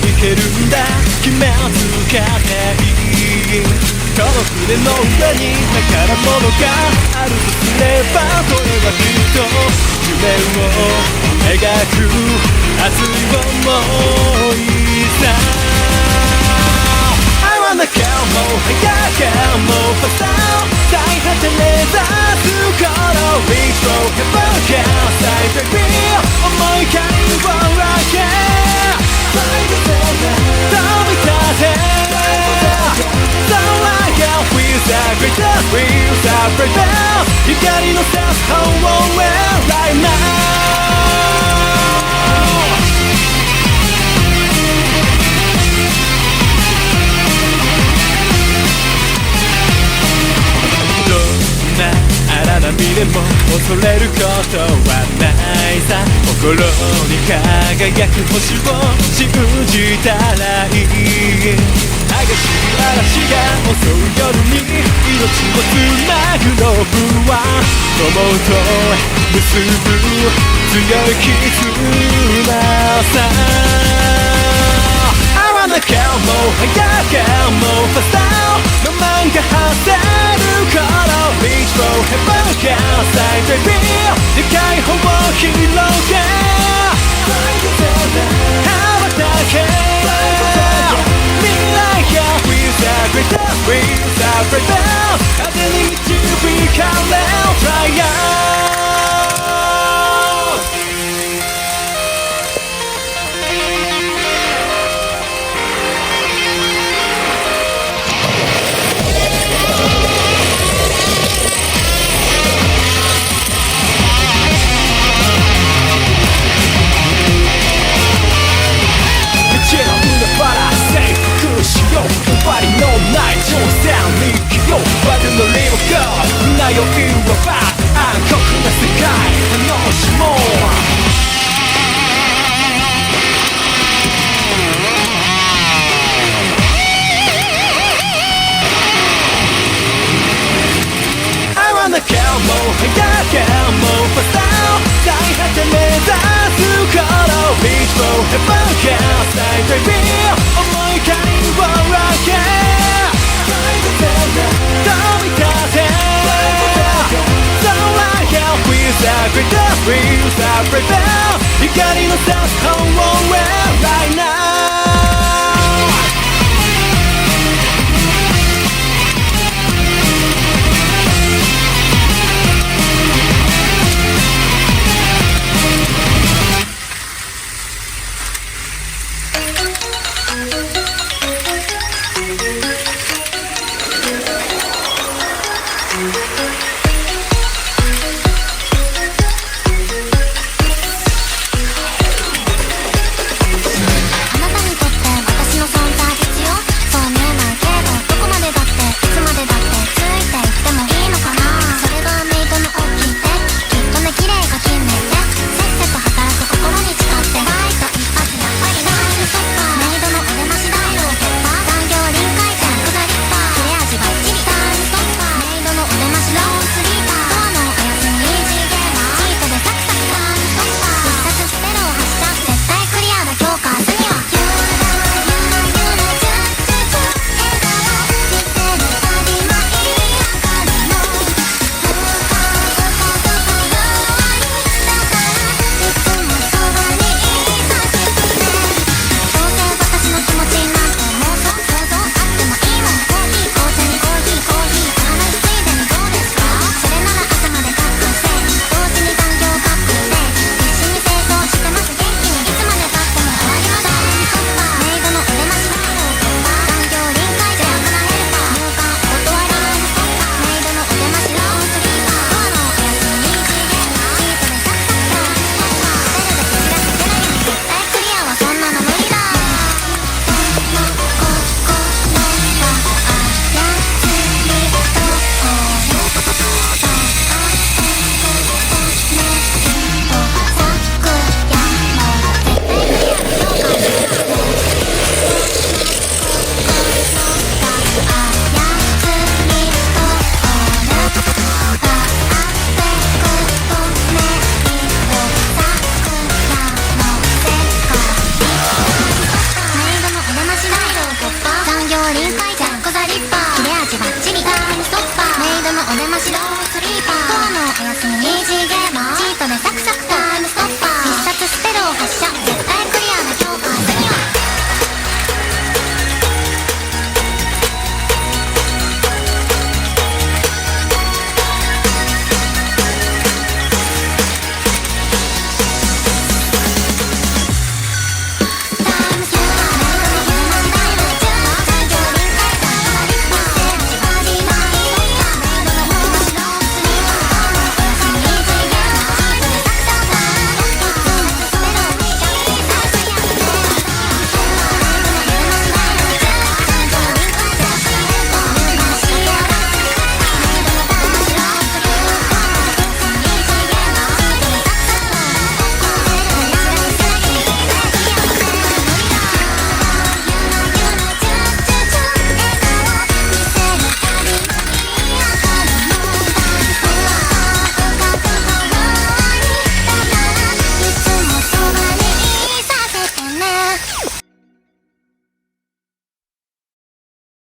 いけるんだ決めつけていいこの船の上に宝物があるとすればそれはきっと夢を描く熱い想いさI wanna go more higher more faster 最果て目指す頃 Reach for heaven can't side the wheel 思い返りを rock it 飛び立て Soaring with a greater wheels are prevail 光の差す Hold on right now荒波でも恐れることはないさ心に輝く星を信じたらいい激しい嵐が襲う夜に命をつなぐロープは友と結ぶ強い絆さI wanna go more higher more faster ロマンが発せる頃 Reach for heaven can't side the wheel でかい方を広げ羽ばたけ未来が With a greater wheels are prevail 風に導かれ Try out Nobody know ない挑戦に生きよう我のリボゴー迷いはバー暗黒な世界楽しもうI wanna go more higher more faster 最果て目指す頃 Reach for heaven can't side the wheel 思い返りを rock it 飛び立て Soaring with a greater wheels are prevail 光の差す Hold on right now お出ましロースリーパー今日のお休みイージーゲーマーチートでサク